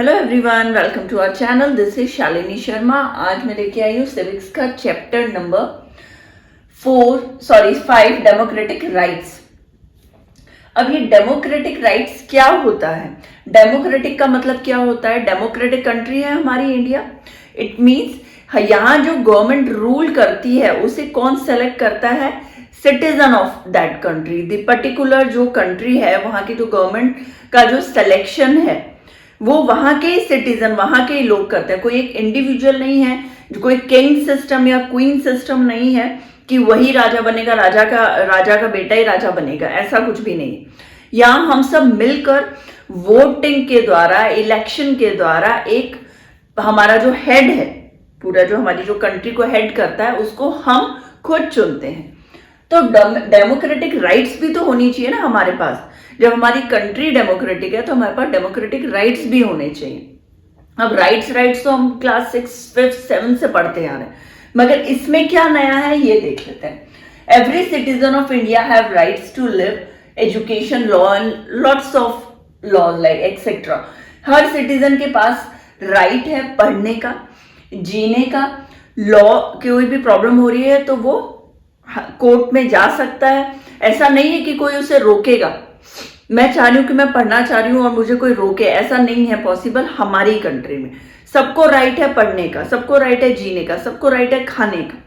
Hello everyone, welcome to our channel. This is Shalini Sharma. आज मैं लेके आई हूँ सिविक्स का चैप्टर नंबर 5 डेमोक्रेटिक राइट्स। अब ये डेमोक्रेटिक राइट्स क्या होता है? डेमोक्रेटिक का मतलब क्या होता है? डेमोक्रेटिक कंट्री है हमारी इंडिया। इट मीन्स यहाँ जो गवर्नमेंट रूल करती है उसे कौन सेलेक्ट करता है? Citizen of that country. The particular जो कंट्री है वहाँ की जो गवर्नमेंट का जो सिलेक्शन है वो वहां के सिटीजन, वहां के लोग करते हैं। कोई एक इंडिविजुअल नहीं है, कोई किंग सिस्टम या क्वीन सिस्टम नहीं है कि वही राजा बनेगा, राजा का बेटा ही राजा बनेगा, ऐसा कुछ भी नहीं है। यहाँ हम सब मिलकर वोटिंग के द्वारा, इलेक्शन के द्वारा एक हमारा जो हेड है, पूरा जो हमारी जो कंट्री को हेड करता है उसको हम खुद चुनते हैं। तो डेमोक्रेटिक राइट्स भी तो होनी चाहिए ना हमारे पास। जब हमारी कंट्री डेमोक्रेटिक है तो हमारे पास डेमोक्रेटिक राइट्स भी होने चाहिए। अब राइट्स तो हम क्लास 6, 5, 7 से पढ़ते आ रहे हैं, मगर इसमें क्या नया है ये देख लेते हैं। Every citizen of India have rights to live, education, law and lots of law like etcetera. हर सिटीजन के पास राइट है पढ़ने का, जीने का। लॉ कोई भी प्रॉब्लम हो रही है तो वो कोर्ट में जा सकता है। ऐसा नहीं है कि कोई उसे रोकेगा। मैं चाह रही हूँ कि मैं पढ़ना चाह रही हूँ और मुझे कोई रोके, ऐसा नहीं है पॉसिबल हमारी कंट्री में। सबको राइट है पढ़ने का, सबको राइट है जीने का, सबको राइट है खाने का।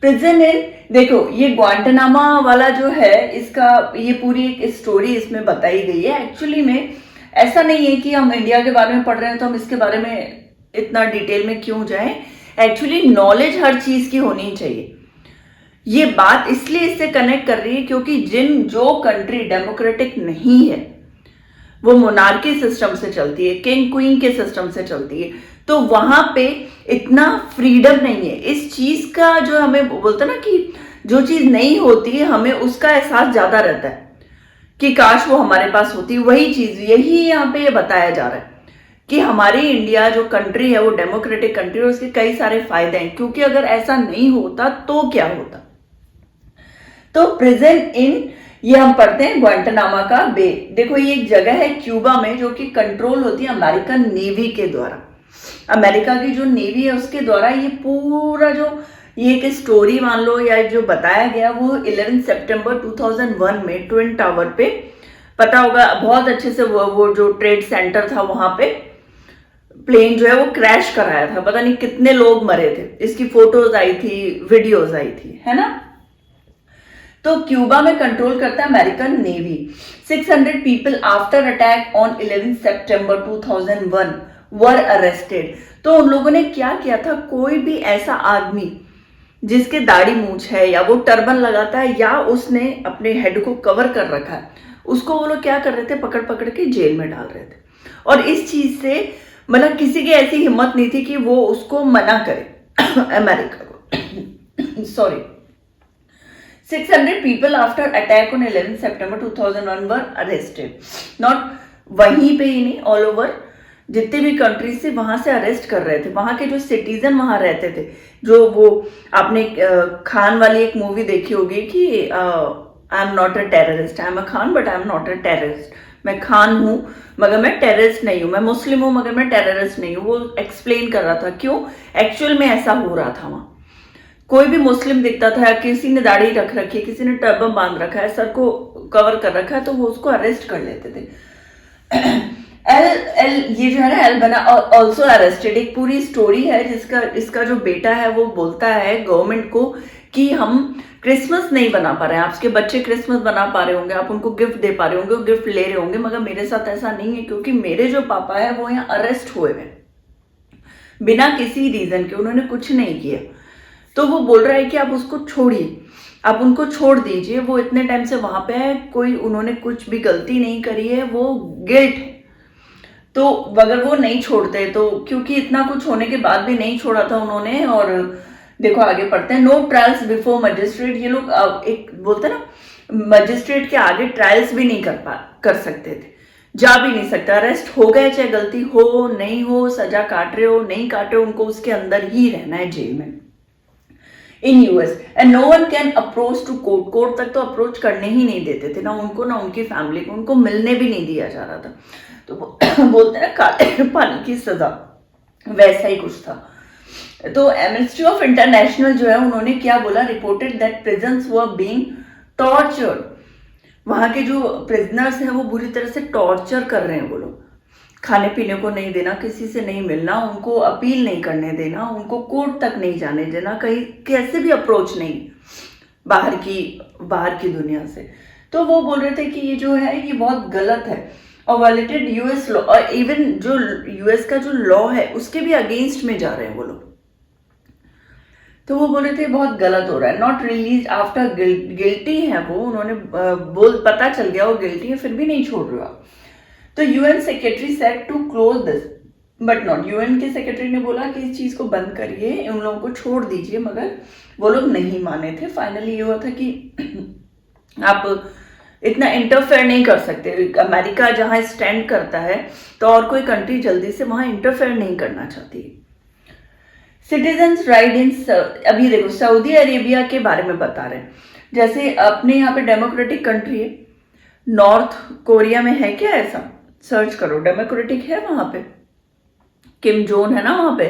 प्रिजन इन, देखो ये ग्वांटानामा वाला जो है, इसका ये पूरी एक स्टोरी इसमें बताई गई है। एक्चुअली में ऐसा नहीं है कि हम इंडिया के बारे में पढ़ रहे हैं तो हम इसके बारे में इतना डिटेल में क्यों जाएं। एक्चुअली नॉलेज हर चीज की होनी चाहिए। ये बात इसलिए इससे कनेक्ट कर रही है क्योंकि जो कंट्री डेमोक्रेटिक नहीं है वो मोनार्की सिस्टम से चलती है, किंग क्वीन के सिस्टम से चलती है, तो वहां पे इतना फ्रीडम नहीं है। इस चीज का जो हमें बोलते ना कि जो चीज नहीं होती है हमें उसका एहसास ज्यादा रहता है कि काश वो हमारे पास होती। वही चीज यही यहाँ पे बताया जा रहा है कि हमारी इंडिया जो कंट्री है वो डेमोक्रेटिक कंट्री है, उसके कई सारे फायदे हैं। क्योंकि अगर ऐसा नहीं होता तो क्या होता। तो प्रिजन इन, ये हम पढ़ते हैं ग्वांटानामा का बे। देखो ये एक जगह है क्यूबा में जो कि कंट्रोल होती है अमेरिकन नेवी के द्वारा। अमेरिका की जो नेवी है उसके द्वारा ये पूरा जो ये एक स्टोरी मान लो या जो बताया गया वो 11 सितंबर 2001 में ट्विन टावर पे, पता होगा बहुत अच्छे से, वो जो ट्रेड सेंटर था वहां पे प्लेन जो है वो क्रैश कराया था। पता नहीं कितने लोग मरे थे, इसकी फोटोज आई थी, वीडियोज आई थी, है ना। तो क्यूबा में कंट्रोल करता है American navy. 600 people after attack on 11 September 2001 were arrested. तो उन लोगों ने क्या किया था, कोई भी ऐसा आदमी जिसके दाढ़ी मूंछ है या वो टर्बन लगाता है या उसने अपने हेड को कवर कर रखा है, उसको वो लोग क्या कर रहे थे, पकड़ पकड़ के जेल में डाल रहे थे। और इस चीज से मतलब किसी की ऐसी हिम्मत नहीं थी कि वो उसको मना करे अमेरिका को। Sorry. 600 people after attack on 11 September 2001 were arrested. Not वहीं पे ही नहीं, ऑल ओवर जितने भी कंट्री से वहां से अरेस्ट कर रहे थे। वहां के जो सिटीजन वहां रहते थे, जो वो आपने खान वाली एक मूवी देखी होगी कि I am not a terrorist, I am a Khan but I am not a terrorist. मैं खान हूं मगर मैं टेररिस्ट नहीं हूं, मैं मुस्लिम हूं मगर मैं टेररिस्ट नहीं हूं। वो एक्सप्लेन कर रहा था क्यों एक्चुअल में ऐसा हो रहा था। वहां कोई भी मुस्लिम दिखता था, किसी ने दाढ़ी रख रखी है, किसी ने टर्बन बांध रखा है, सर को कवर कर रखा है, तो वो उसको अरेस्ट कर लेते थे। ये जो है ना एल बना ऑल्सो अरेस्टेड। एक पूरी स्टोरी है इसका जो बेटा है वो बोलता है गवर्नमेंट को कि हम क्रिसमस नहीं बना पा रहे हैं, आपके बच्चे क्रिसमस बना पा रहे होंगे, आप उनको गिफ्ट दे पा रहे होंगे, गिफ्ट ले रहे होंगे, मगर मेरे साथ ऐसा नहीं है क्योंकि मेरे जो पापा है वो यहाँ अरेस्ट हुए हैं बिना किसी रीजन के, उन्होंने कुछ नहीं किया। तो वो बोल रहा है कि आप उसको छोड़िए, आप उनको छोड़ दीजिए, वो इतने टाइम से वहां पे है, कोई उन्होंने कुछ भी गलती नहीं करी है, वो गिल्ट है। तो अगर वो नहीं छोड़ते तो, क्योंकि इतना कुछ होने के बाद भी नहीं छोड़ा था उन्होंने। और देखो आगे पढ़ते हैं। No trials before magistrate. ये लोग एक बोलते ना मजिस्ट्रेट के आगे ट्रायल्स भी नहीं कर सकते थे, जा भी नहीं सकता। अरेस्ट हो गए, चाहे गलती हो नहीं हो, सजा काट रहे हो नहीं काट रहे हो, उनको उसके अंदर ही रहना है जेल में। In US and no one can approach to court. Court तक तो अप्रोच करने ही नहीं देते थे, ना उनको ना उनकी फैमिली को, उनको मिलने भी नहीं दिया जा रहा था। तो बोलते हैं ना काले पानी की सजा, वैसा ही कुछ था। तो एमनेस्टी ऑफ इंटरनेशनल जो है उन्होंने क्या बोला, reported that prisons were being tortured. वहां के जो प्रिजनर्स हैं वो बुरी तरह से टॉर्चर कर रहे हैं वो लोग। खाने पीने को नहीं देना, किसी से नहीं मिलना, उनको अपील नहीं करने देना, उनको कोर्ट तक नहीं जाने देना, कहीं कैसे भी अप्रोच नहीं बाहर की दुनिया से। तो वो बोल रहे थे कि ये जो है ये बहुत गलत है और वायलेटेड यूएस लॉ, और इवन जो यूएस का जो लॉ है उसके भी अगेंस्ट में जा रहे हैं वो लोग। तो वो बोले थे बहुत गलत हो रहा है। नॉट रिलीज आफ्टर गिल्टी है वो, उन्होंने पता चल गया वो गिल्टी है, फिर भी नहीं छोड़ रहा। तो UN secretary said to close this but not, UN के सेक्रेटरी ने बोला कि इस चीज को बंद करिए, उन लोगों को छोड़ दीजिए, मगर वो लोग नहीं माने थे। फाइनली ये हुआ था कि आप इतना इंटरफेयर नहीं कर सकते। अमेरिका जहां स्टैंड करता है तो और कोई कंट्री जल्दी से वहां इंटरफेयर नहीं करना चाहती। सिटीजन्स राइट इन, अभी देखो सऊदी अरेबिया के बारे में बता रहे हैं। जैसे अपने यहाँ पे डेमोक्रेटिक कंट्री है, नॉर्थ कोरिया में है क्या ऐसा? सर्च करो, डेमोक्रेटिक है वहां पे। किम जोन है ना वहां पे,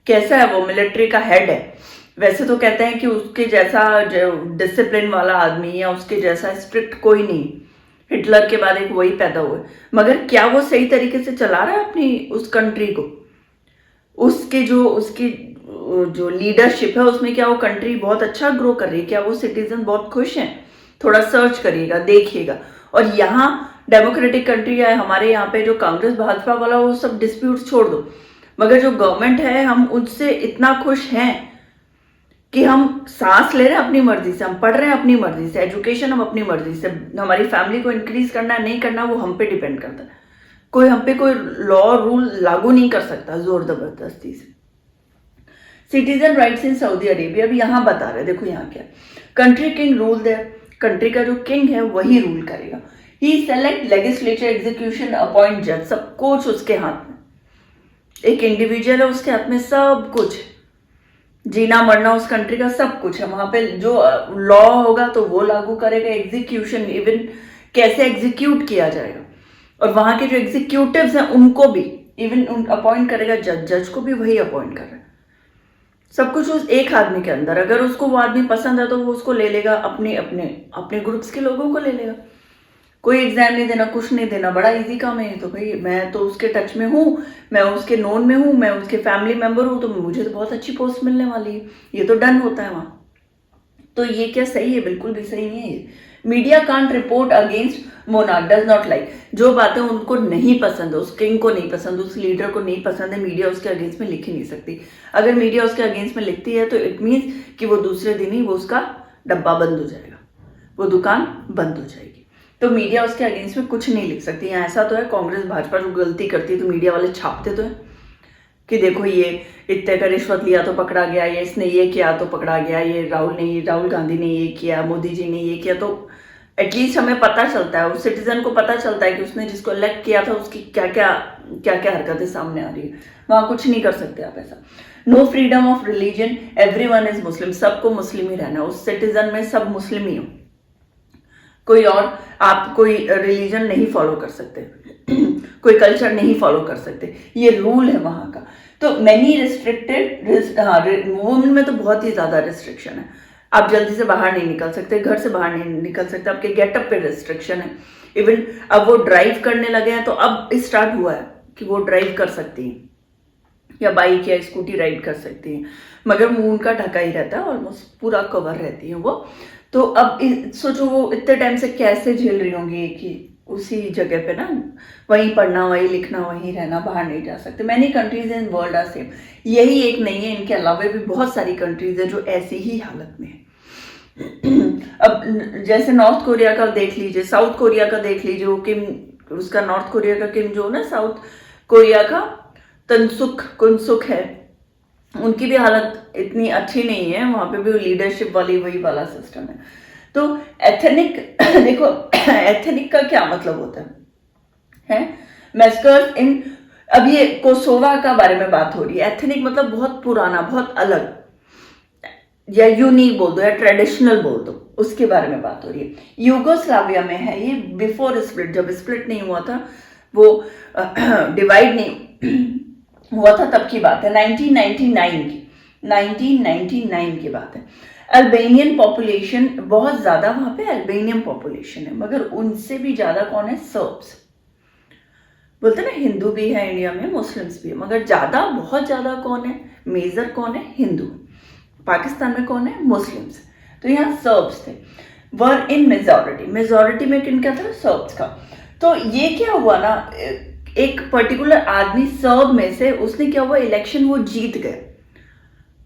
कैसा है वो? मिलिट्री का हेड है। वैसे तो कहते हैं कि उसके जैसा जो डिसिप्लिन वाला आदमी या उसके जैसा स्ट्रिक्ट कोई नहीं, हिटलर के बाद एक वही पैदा हुए। मगर क्या वो सही तरीके से चला रहा है अपनी उस कंट्री को? उसकी जो लीडरशिप है उसमें क्या वो कंट्री बहुत अच्छा ग्रो कर रही है? क्या वो सिटीजन बहुत खुश हैं? थोड़ा सर्च करिएगा, देखिएगा। और यहाँ डेमोक्रेटिक कंट्री है, हमारे यहाँ पे जो कांग्रेस भाजपा वाला वो सब डिस्प्यूट छोड़ दो, मगर जो गवर्नमेंट है हम उनसे इतना खुश हैं कि हम सांस ले रहे हैं अपनी मर्जी से, हम पढ़ रहे हैं अपनी मर्जी से, एजुकेशन हम अपनी मर्जी से, हमारी फैमिली को इंक्रीज करना है नहीं करना वो हम पे डिपेंड करता है। कोई हम पे कोई लॉ रूल लागू नहीं कर सकता जोर जबरदस्ती से। Citizen rights in Saudi Arabia भी यहाँ बता रहे, देखो यहाँ क्या, country king rule there, country का जो किंग है वही रूल करेगा। ही सेलेक्ट लेजिस्लेचर, एग्जीक्यूशन, अपॉइंट जज, सब कुछ उसके हाथ में। एक इंडिविजुअल है, उसके हाथ में सब कुछ, जीना मरना उस कंट्री का सब कुछ है। वहां पे जो लॉ होगा तो वो लागू करेगा, एग्जीक्यूशन इवन कैसे एग्जीक्यूट किया जाएगा, और वहां के जो एग्जीक्यूटिव्स हैं उनको भी इवन अपॉइंट करेगा, जज को भी वही अपॉइंट कर रहा है। सब कुछ उस एक आदमी के अंदर। अगर उसको वो आदमी पसंद है तो वो उसको ले लेगा, अपने अपने अपने ग्रुप्स के लोगों को ले लेगा। कोई एग्जाम नहीं देना, कुछ नहीं देना, बड़ा इजी काम है। तो भाई मैं तो उसके टच में हूँ, मैं उसके नोन में हूँ, मैं उसके फैमिली मेंबर हूँ, तो मुझे तो बहुत अच्छी पोस्ट मिलने वाली है। ये तो डन होता है वहां। तो ये क्या सही है? बिल्कुल भी सही नहीं है ये। Media can't report against monarch, does not like. जो बातें उनको नहीं पसंद है, उस किंग को नहीं पसंद, उस लीडर को नहीं पसंद है, मीडिया उसके अगेंस्ट में लिख ही नहीं सकती। अगर मीडिया उसके अगेंस्ट में लिखती है तो इट मीन्स कि वो दूसरे दिन ही वो उसका डब्बा बंद हो जाएगा, वो दुकान बंद हो जाएगी। तो मीडिया उसके अगेंस्ट में कुछ नहीं लिख सकती। यहाँ ऐसा तो है, कांग्रेस भाजपा जो गलती करती है तो मीडिया वाले छापते तो है कि देखो ये इतने का रिश्वत लिया तो पकड़ा गया, ये इसने ये किया तो पकड़ा गया, ये राहुल गांधी ने ये किया, मोदी जी ने ये किया। तो एटलीस्ट हमें पता चलता है, उस सिटीजन को पता चलता है कि उसने जिसको इलेक्ट किया था उसकी क्या क्या हरकतें सामने आ रही है। वहां कुछ नहीं कर सकते आप ऐसा। No freedom of religion, everyone is Muslim, सबको मुस्लिम ही रहना, उस सिटीजन में सब मुस्लिम ही हो, कोई और आप कोई रिलीजन नहीं फॉलो कर सकते कोई कल्चर नहीं फॉलो कर सकते, ये रूल है वहां का। तो मैनी रिस्ट्रिक्टेड, वुमेन में तो बहुत ही ज्यादा रिस्ट्रिक्शन है। आप जल्दी से बाहर नहीं निकल सकते, घर से बाहर नहीं निकल सकते, आपके गेटअप पे रिस्ट्रिक्शन है। इवन अब वो ड्राइव करने लगे हैं तो अब स्टार्ट हुआ है कि वो ड्राइव कर सकती हैं, या बाइक या स्कूटी राइड कर सकती हैं, मगर मुंह उनका ढका ही रहता है, ऑलमोस्ट पूरा कवर रहती है वो। तो अब सोचो वो इतने टाइम से कैसे झेल रही होंगी कि उसी जगह पे ना, वहीं पढ़ना, वहीं लिखना, वहीं रहना, बाहर नहीं जा सकते। Many countries in world are same, यही एक नहीं है, इनके अलावा भी बहुत सारी कंट्रीज है जो ऐसी ही हालत में है। अब जैसे नॉर्थ कोरिया का देख लीजिए, साउथ कोरिया का देख लीजिए, वो किम, उसका नॉर्थ कोरिया का किम जो ना, साउथ कोरिया का कुनसुक है, उनकी भी हालत इतनी अच्छी नहीं है। वहां पे भी लीडरशिप वही वाला सिस्टम है। तो एथनिक देखो एथनिक का क्या मतलब होता है मैस्कर्स इन, अब ये कोसोवा का बारे में बात हो रही है। एथनिक मतलब बहुत पुराना, बहुत अलग। या यूनिक बोल दो या ट्रेडिशनल बोल दो, उसके बारे में बात हो रही है। यूगोस्लाविया में है ये, बिफोर स्प्लिट, जब स्प्लिट नहीं हुआ था, वो डिवाइड नहीं हुआ था, तब की बात है, 1999 की बात है। अल्बेनियन पॉपुलेशन बहुत ज्यादा वहां पे अल्बेनियन पॉपुलेशन है, मगर उनसे भी ज्यादा कौन है? सर्ब्स। बोलते ना हिंदू भी है इंडिया में, मुस्लिम्स भी है, मगर ज्यादा, बहुत ज्यादा कौन है? मेजर कौन है? हिंदू। पाकिस्तान में कौन है? मुस्लिम्स। तो यहाँ सर्ब्स थे, वर इन मेजोरिटी। मेजोरिटी में किनका था? सर्ब्स का। तो ये क्या हुआ ना, एक पर्टिकुलर आदमी सर्ब में से, उसने क्या हुआ, इलेक्शन वो जीत गए।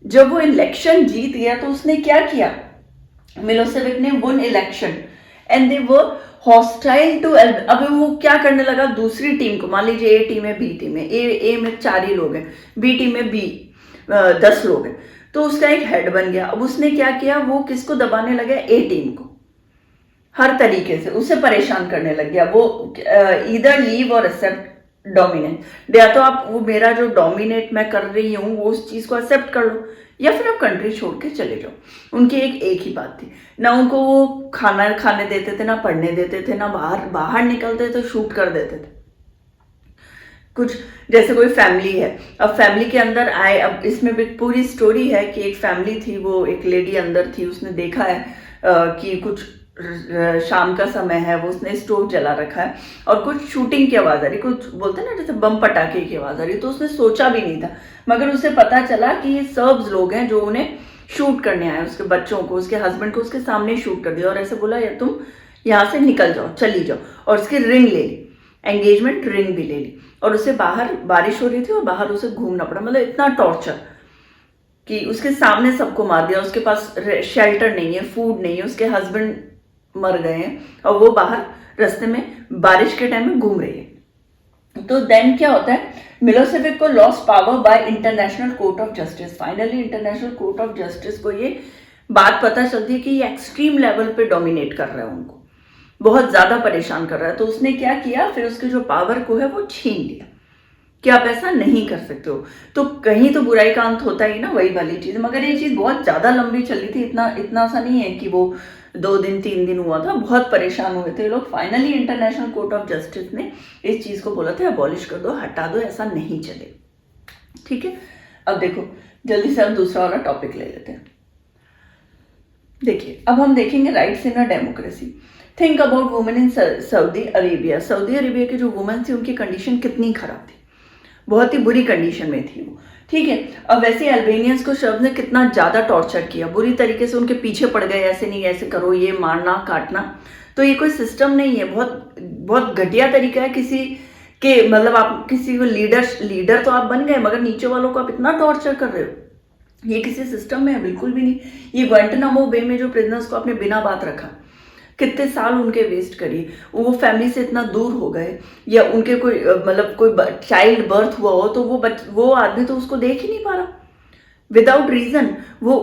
जब वो इलेक्शन जीत गया तो उसने क्या किया, मिलोसेविक ने won election and they were hostile too. अब वो क्या करने लगा, दूसरी टीम को, मान लीजिए ए टीम है, बी टीम है, ए में 4 ही लोग हैं, बी टीम में 10 लोग हैं, तो उसका एक हेड बन गया। अब उसने क्या किया, वो किसको दबाने लगा? ए टीम को, हर तरीके से उसे परेशान करने लग गया। वो इधर लीव और एक्सेप्ट डोमिनेट, या तो आप वो मेरा जो डोमिनेट मैं कर रही हूँ वो उस चीज को एक्सेप्ट कर लो, या फिर आप कंट्री छोड़ के चले जाओ। उनकी एक ही बात थी, ना उनको वो खाना खाने देते थे, ना पढ़ने देते थे, ना बाहर निकलते तो शूट कर देते थे। कुछ जैसे कोई फैमिली है, अब फैमिली के अंदर आए, अब इसमें भी पूरी स्टोरी है कि एक फैमिली थी, वो एक लेडी अंदर थी, उसने देखा है कि कुछ शाम का समय है, वो उसने स्टोव जला रखा है और कुछ शूटिंग की आवाज आ रही, कुछ बोलते हैं ना जैसे बम पटाखे की आवाज आ रही, तो उसने सोचा भी नहीं था, मगर उसे पता चला कि ये सर्ब्स लोग हैं जो उन्हें शूट करने आए, उसके बच्चों को, उसके हस्बैंड को उसके सामने शूट कर दिया और ऐसे बोला, या तुम यहाँ से निकल जाओ, चली जाओ, और उसकी रिंग ले ली, एंगेजमेंट रिंग भी ले ली, और उसे बाहर, बारिश हो रही थी और बाहर उसे घूमना पड़ा, मतलब इतना टॉर्चर कि उसके सामने सबको मार दिया, उसके पास शेल्टर नहीं है, फूड नहीं है, उसके हस्बैंड मर गए हैं और वो बाहर रास्ते में बारिश के टाइम में घूम रही है। तो देन क्या होता है, मिलोसेविक को loss power bye international court of justice. Finally international court of justice को ये बात पता चलती है कि ये एक्सट्रीम लेवल पे डोमिनेट कर रहा है, उनको बहुत ज्यादा परेशान कर रहा है। तो उसने क्या किया, फिर उसके जो पावर को है वो छीन लिया कि आप ऐसा नहीं कर सकते हो। तो कहीं तो बुराई का अंत होता ही ना, वही वाली चीज, मगर ये चीज बहुत ज्यादा लंबी चली थी, इतना सा नहीं है कि वो 2 दिन 3 दिन हुआ था, बहुत परेशान हुए थे लोग। Finally international court of justice ने इस चीज को बोला था अबॉलिश कर दो, हटा दो, ऐसा नहीं चले। ठीक है, अब देखो जल्दी से हम दूसरा वाला टॉपिक ले लेते हैं। देखिए अब हम देखेंगे rights in a democracy. Think about women in Saudi Arabia. Saudi Arabia की जो वुमेन थी उनकी कंडीशन कितनी खराब थी, बहुत ही बुरी कंडीशन में थी वो। ठीक है, अब वैसे अल्बेनियंस को शब्द ने कितना ज्यादा टॉर्चर किया, बुरी तरीके से उनके पीछे पड़ गए, ऐसे नहीं ऐसे करो, ये मारना काटना। तो ये कोई सिस्टम नहीं है, बहुत बहुत घटिया तरीका है किसी के, मतलब आप किसी को लीडर तो आप बन गए, मगर नीचे वालों को आप इतना टॉर्चर कर रहे हो, ये किसी सिस्टम में है बिल्कुल भी नहीं। ये ग्वांटानामो बे में जो प्रिजनर्स को आपने बिना बात रखा, कितने साल उनके वेस्ट करिए, वो फैमिली से इतना दूर हो गए, या उनके कोई मतलब कोई चाइल्ड बर्थ हुआ हो तो वो आदमी तो उसको देख ही नहीं पा रहा विदाउट रीजन, वो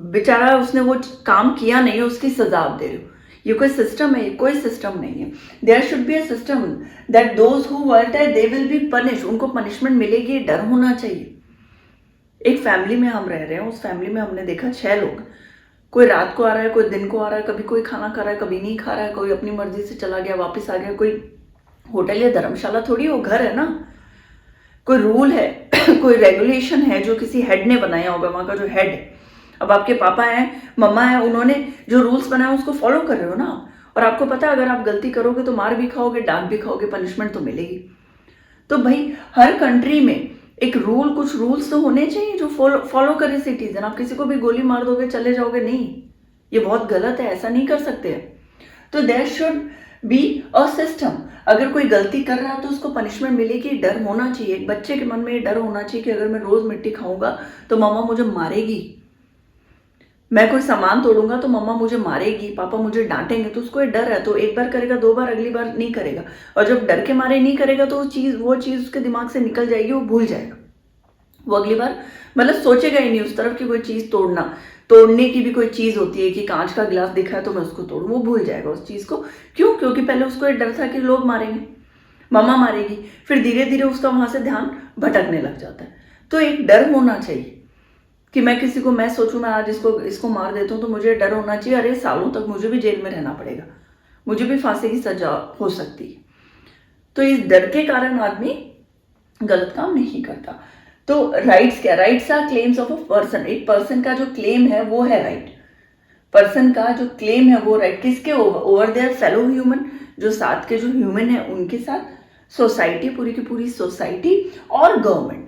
बेचारा उसने वो काम किया नहीं है, उसकी सजा आप दे रहे हो। ये कोई सिस्टम है? कोई सिस्टम नहीं है। There should be a system that those who work they will be punish, उनको पनिशमेंट मिलेगी, डर होना चाहिए। एक फैमिली में हम रह रहे हैं, उस फैमिली में हमने देखा 6 लोग, कोई रात को आ रहा है, कोई दिन को आ रहा है, कभी कोई खाना खा रहा है, कभी नहीं खा रहा है, कोई अपनी मर्जी से चला गया वापस आ गया। कोई होटल या धर्मशाला थोड़ी, वो घर है ना, कोई रूल है कोई रेगुलेशन है जो किसी हेड ने बनाया होगा, वहां का जो हेड है। अब आपके पापा हैं, मम्मा है, उन्होंने जो रूल्स बनाए उसको फॉलो कर रहे हो ना, और आपको पता है अगर आप गलती करोगे तो मार भी खाओगे, डांट भी खाओगे, पनिशमेंट तो मिलेगी। तो भाई हर कंट्री में एक रूल, कुछ रूल्स तो होने चाहिए जो फॉलो करे सिटीजन। आप किसी को भी गोली मार दोगे, चले जाओगे, नहीं, ये बहुत गलत है, ऐसा नहीं कर सकते। तो there should be a system, अगर कोई गलती कर रहा है तो उसको पनिशमेंट मिलेगी, डर होना चाहिए। एक बच्चे के मन में ये डर होना चाहिए कि अगर मैं रोज मिट्टी खाऊंगा तो मम्मा मुझे मारेगी, मैं कोई सामान तोड़ूंगा तो मम्मा मुझे मारेगी, पापा मुझे डांटेंगे, तो उसको ये डर है। तो एक बार करेगा, 2 बार, अगली बार नहीं करेगा, और जब डर के मारे नहीं करेगा तो वो चीज उसके दिमाग से निकल जाएगी, वो भूल जाएगा, वो अगली बार मतलब सोचेगा ही नहीं उस तरफ कि कोई चीज तोड़ने की भी कोई चीज होती है कि कांच का गिलास दिखा है तो मैं उसको तोड़ूं, वो भूल जाएगा उस चीज को। क्यों? क्योंकि पहले उसको एक डर था कि लोग मारेंगे, मम्मा मारेगी, फिर धीरे धीरे उसका वहां से ध्यान भटकने लग जाता है। तो एक डर होना चाहिए कि मैं किसी को, मैं सोचूं मैं आज इसको मार देता हूँ तो मुझे डर होना चाहिए, अरे सालों तक मुझे भी जेल में रहना पड़ेगा, मुझे भी फांसी की सजा हो सकती है। तो इस डर के कारण आदमी गलत काम नहीं करता। तो राइट्स क्या, rights are claims of a person. एक पर्सन का जो क्लेम है वो है राइट। पर्सन का जो क्लेम है वो राइट किसके, ओवर देयर फेलो ह्यूमन, जो साथ के जो ह्यूमन है उनके साथ, सोसाइटी, पूरी की पूरी सोसाइटी और गवर्नमेंट,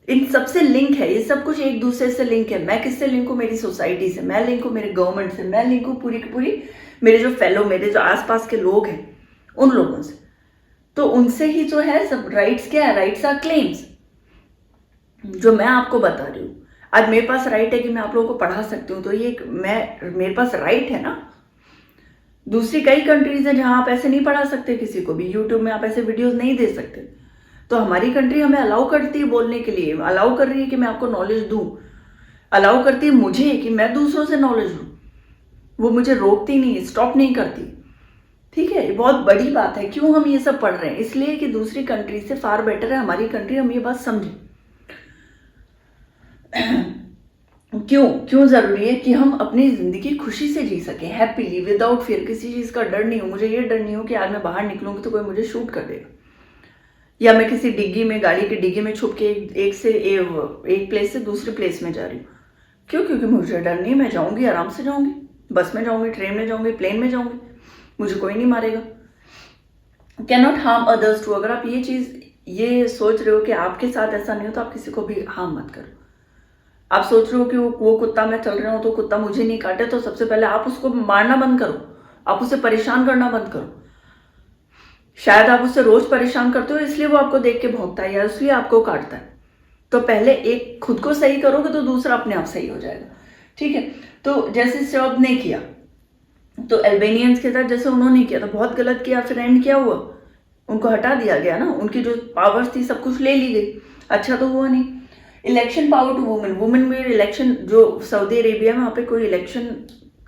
इन सबसे लिंक है। ये सब कुछ एक दूसरे से लिंक है। मैं किससे लिंक हूँ, मेरी सोसाइटी से, मैं लिंक हूँ मेरे गवर्नमेंट से, मैं लिंक हूँ पूरी की पूरी मेरे जो फेलो, मेरे जो आसपास के लोग हैं उन लोगों से। तो उनसे ही जो है सब राइट्स क्या है, राइट्स आर क्लेम्स, जो मैं आपको बता रही हूँ। आज मेरे पास राइट है कि मैं आप लोगों को पढ़ा सकती हूँ, तो ये मेरे पास राइट है ना। दूसरी कई कंट्रीज है जहां आप ऐसे नहीं पढ़ा सकते किसी को भी, यूट्यूब में आप ऐसे वीडियोस नहीं दे सकते। तो हमारी कंट्री हमें अलाउ करती है बोलने के लिए, अलाउ कर रही है कि मैं आपको नॉलेज दूं, अलाउ करती है मुझे कि मैं दूसरों से नॉलेज लूं। वो मुझे रोकती नहीं, स्टॉप नहीं करती। ठीक है, ये बहुत बड़ी बात है। क्यों हम ये सब पढ़ रहे हैं, इसलिए कि दूसरी कंट्री से फार बेटर है हमारी कंट्री, हम ये बात समझें। क्यों जरूरी है कि हम अपनी जिंदगी खुशी से जी सकें, हैप्पीली, विदाउट फियर, किसी चीज का डर नहीं हो। मुझे ये डर नहीं हो कि आज मैं बाहर निकलूंगी तो कोई मुझे शूट कर देगा, या मैं किसी डिग्गी में, गाड़ी की डिग्गी में छुप के एक प्लेस से दूसरे प्लेस में जा रही हूँ। क्यों, क्योंकि मुझे डर नहीं, मैं जाऊंगी, आराम से जाऊंगी, बस में जाऊंगी, ट्रेन में जाऊंगी, प्लेन में जाऊंगी, मुझे कोई नहीं मारेगा। Can not harm others too. अगर आप ये सोच रहे हो कि आपके साथ ऐसा नहीं हो तो आप किसी को भी हार्म मत करो। आप सोच रहे हो कि वो कुत्ता, मैं चल रहा हूं तो कुत्ता मुझे नहीं काटे, तो सबसे पहले आप उसको मारना बंद करो, आप उसे परेशान करना बंद करो। शायद आप उससे रोज परेशान करते हो इसलिए वो आपको देख के भौंकता है या इसलिए आपको काटता है। तो पहले एक खुद को सही करोगे तो दूसरा अपने आप सही हो जाएगा। ठीक है, तो जैसे शॉब ने किया तो अल्बेनियंस के साथ जैसे उन्होंने किया तो बहुत गलत किया, फिर एंड क्या हुआ, उनको हटा दिया गया ना, उनकी जो पावर्स थी सब कुछ ले ली गई। अच्छा तो हुआ नहीं। Election power to women, women में इलेक्शन, जो सऊदी अरेबिया में वहाँ पे कोई इलेक्शन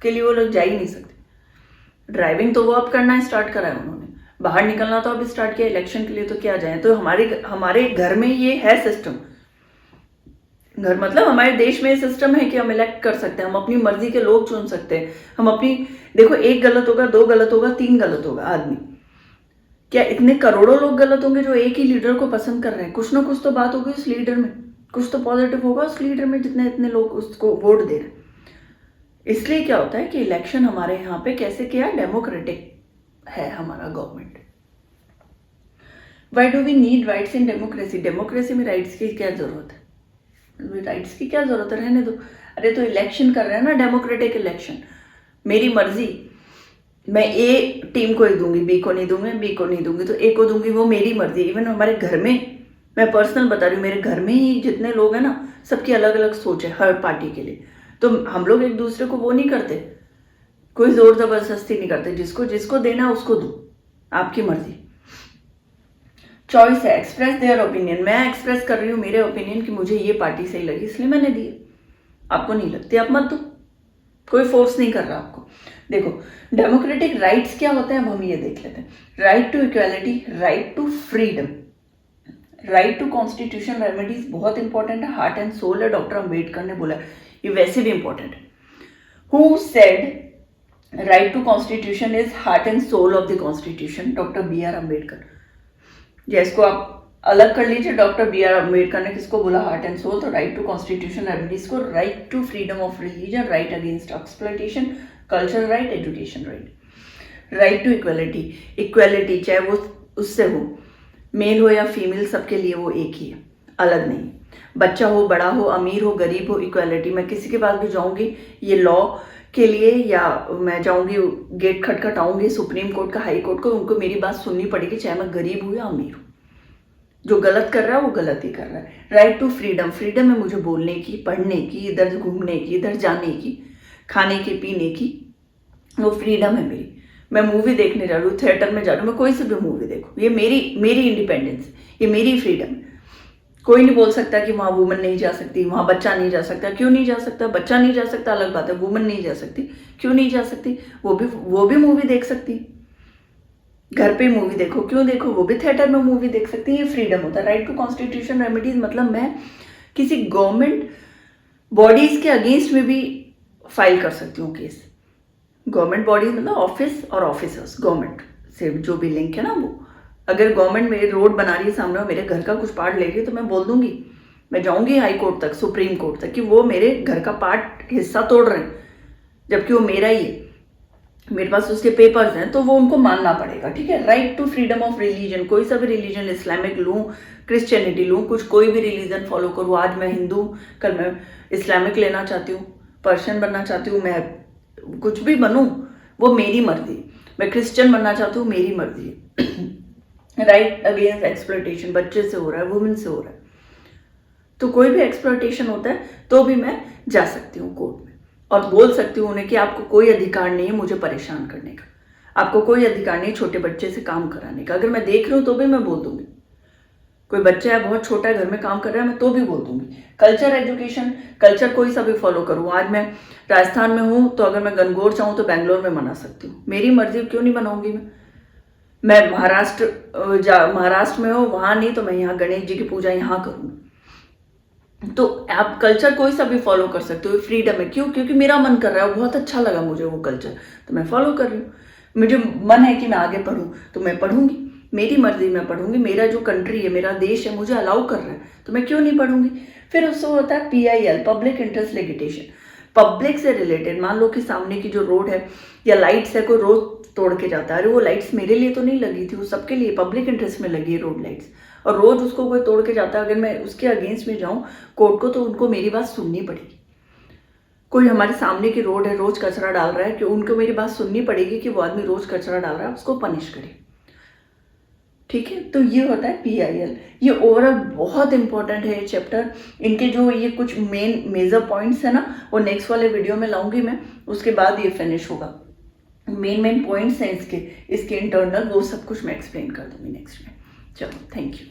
के लिए वो लोग जा ही नहीं सकते। ड्राइविंग तो वो अब करना स्टार्ट करा है उन्होंने, बाहर निकलना तो अब स्टार्ट किया, इलेक्शन के लिए तो क्या जाए। तो हमारे घर में ये है सिस्टम, घर मतलब हमारे देश में सिस्टम है कि हम इलेक्ट कर सकते हैं, हम अपनी मर्जी के लोग चुन सकते हैं, हम अपनी, देखो एक गलत होगा, दो गलत होगा, तीन गलत होगा आदमी, क्या इतने करोड़ों लोग गलत होंगे जो एक ही लीडर को पसंद कर रहे हैं? कुछ ना कुछ तो बात होगी उस लीडर में, कुछ तो पॉजिटिव होगा उस लीडर में, जितने इतने लोग उसको वोट दे रहे हैं। इसलिए क्या होता है कि इलेक्शन हमारे यहाँ पे कैसे किया, डेमोक्रेटिक है हमारा government. Why do we need rights in democracy? Democracy में राइट्स की क्या जरूरत है? राइट्स की क्या जरूरत है, रहने दो। अरे तो इलेक्शन कर रहे हैं ना, डेमोक्रेटिक इलेक्शन, मेरी मर्जी, मैं ए टीम को ही दूंगी, बी को नहीं दूंगी, बी को नहीं दूंगी तो ए को दूंगी, वो मेरी मर्जी। इवन हमारे घर में, मैं पर्सनल बता रही हूँ, मेरे घर में ही जितने लोग हैं ना, सबकी अलग अलग सोच है हर पार्टी के लिए। तो हम लोग एक दूसरे को वो नहीं करते, कोई जोर जबरदस्ती नहीं करते, जिसको जिसको देना उसको दो, आपकी मर्जी, चॉइस है। एक्सप्रेस देयर ओपिनियन, मैं एक्सप्रेस कर रही हूँ मेरे ओपिनियन कि मुझे ये पार्टी सही लगी इसलिए मैंने दी, आपको नहीं लगती आप मत दो, कोई फोर्स नहीं कर रहा आपको। देखो डेमोक्रेटिक राइट्स क्या होते हैं, अब हम ये देख लेते हैं। Right to equality, right to freedom, right to constitution remedies, बहुत इंपॉर्टेंट है, हार्ट एंड सोल है, डॉक्टर अम्बेडकर ने बोला, ये वैसे भी इंपॉर्टेंट है। Who said right to constitution is heart and soul of the constitution? Doctor B R Ambedkar. जिसको आप अलग कर लीजिए, डॉक्टर बी आर अम्बेडकर ने किसको बोला, हार्ट एंड सोल? तो राइट टू कॉन्स्टिट्यूशन रेमेडीज को, right to freedom of religion, right against exploitation, culture right, education right, right to equality, equality चाहे वो उससे हो, मेल हो या फीमेल, सबके लिए वो एक ही है, अलग नहीं। बच्चा हो, बड़ा हो, अमीर हो, गरीब हो, इक्वालिटी। मैं किसी के पास भी जाऊंगी ये लॉ के लिए, या मैं जाऊंगी गेट खटखटाऊंगी सुप्रीम कोर्ट का, हाई कोर्ट को, उनको मेरी बात सुननी पड़ेगी, चाहे मैं गरीब हूं या अमीर हूं। जो गलत कर रहा है वो गलत ही कर रहा है। राइट टू फ्रीडम, फ्रीडम है मुझे बोलने की, पढ़ने की, इधर घूमने की, इधर जाने की, खाने की, पीने की, वो फ्रीडम है मेरी। मैं मूवी देखने जा रही हूँ, थिएटर में जा रही हूँ, मैं कोई सी भी मूवी देखूँ, ये मेरी इंडिपेंडेंस, ये मेरी फ्रीडम। कोई नहीं बोल सकता कि वहाँ वुमन नहीं जा सकती, वहाँ बच्चा नहीं जा सकता। क्यों नहीं जा सकता? बच्चा नहीं जा सकता अलग बात है, वुमन नहीं जा सकती, क्यों नहीं जा सकती? वो भी मूवी देख सकती, घर पे मूवी देखो, क्यों देखो, वो भी थिएटर में मूवी देख सकती है, ये फ्रीडम होता है। राइट टू कॉन्स्टिट्यूशन रेमेडीज मतलब मैं किसी गवर्नमेंट बॉडीज के अगेंस्ट में भी फाइल कर सकती हूँ केस। गवर्नमेंट बॉडीज मतलब ऑफिस और ऑफिसर्स, गवर्नमेंट से जो भी लिंक है ना, वो अगर गवर्नमेंट मेरे रोड बना रही है सामने और मेरे घर का कुछ पार्ट ले रही है तो मैं बोल दूंगी, मैं जाऊंगी हाई कोर्ट तक, सुप्रीम कोर्ट तक, कि वो मेरे घर का पार्ट हिस्सा तोड़ रहे हैं जबकि वो मेरा ही है, मेरे पास उसके पेपर्स हैं, तो वो उनको मानना पड़ेगा। ठीक है, right to freedom of religion, कोई सा भी रिलीजन, इस्लामिक लूँ, क्रिश्चियनिटी लूँ, कुछ कोई भी रिलीजन फॉलो करूँ। आज मैं हिंदू, कल मैं इस्लामिक लेना चाहती हूँ, पर्शियन बनना चाहती हूँ, मैं कुछ भी बनूँ वो मेरी मर्जी। मैं क्रिश्चियन बनना चाहती हूँ, मेरी मर्जी। राइट अगेंस्ट एक्सप्लॉयटेशन, बच्चे से हो रहा है, वुमेन से हो रहा है, तो कोई भी एक्सप्लॉयटेशन होता है तो भी मैं जा सकती हूँ कोर्ट में और बोल सकती हूँ उन्हें कि आपको कोई अधिकार नहीं है मुझे परेशान करने का, आपको कोई अधिकार नहीं छोटे बच्चे से काम कराने का। अगर मैं देख रही हूँ तो भी मैं बोल दूंगी, कोई बच्चा है बहुत छोटा है घर में काम कर रहा है, मैं तो भी बोल दूंगी। कल्चर, एजुकेशन, कल्चर कोई सा भी फॉलो करूँ। आज मैं राजस्थान में हूँ तो अगर मैं गणगौर चाहूँ तो बैंगलोर में मना सकती हूँ, मेरी मर्जी, क्यों नहीं बनाऊंगी मैं महाराष्ट्र में हूँ वहां नहीं तो मैं यहाँ गणेश जी की पूजा यहाँ करूँगी। तो आप कल्चर कोई सा भी फॉलो कर सकते हो, फ्रीडम है। क्यों? क्योंकि मेरा मन कर रहा है, बहुत अच्छा लगा मुझे वो कल्चर, तो मैं फॉलो कर रही हूँ। मुझे मन है कि मैं आगे पढूं तो मैं पढ़ूंगी, मेरी मर्जी, मैं पढ़ूंगी। मेरा जो कंट्री है, मेरा देश है, मुझे अलाउ कर रहा है तो मैं क्यों नहीं पढ़ूंगी। फिर उससे होता है PIL, public interest litigation, public से रिलेटेड। मान लो कि सामने की जो रोड है या लाइट्स है, कोई रोड तोड़ के जाता है, अरे वो लाइट्स मेरे लिए तो नहीं लगी थी, वो सबके लिए पब्लिक इंटरेस्ट में लगी है रोड लाइट्स, और रोज उसको कोई तोड़ के जाता है, अगर मैं उसके अगेंस्ट में जाऊं कोर्ट को तो उनको मेरी बात सुननी पड़ेगी। कोई हमारे सामने की रोड है, रोज कचरा डाल रहा है, कि उनको मेरी बात सुननी पड़ेगी कि वो आदमी रोज कचरा डाल रहा है, उसको पनिश करे। ठीक है, तो ये होता है PIL। ये ओवरऑल बहुत इंपॉर्टेंट है ये चैप्टर। इनके जो ये कुछ मेन मेजर पॉइंट्स है ना, वो नेक्स्ट वाले वीडियो में लाऊंगी मैं, उसके बाद ये फिनिश होगा। मेन पॉइंट्स हैं इसके इंटरनल, वो सब कुछ मैं एक्सप्लेन कर दूंगी नेक्स्ट में। चलो, थैंक यू।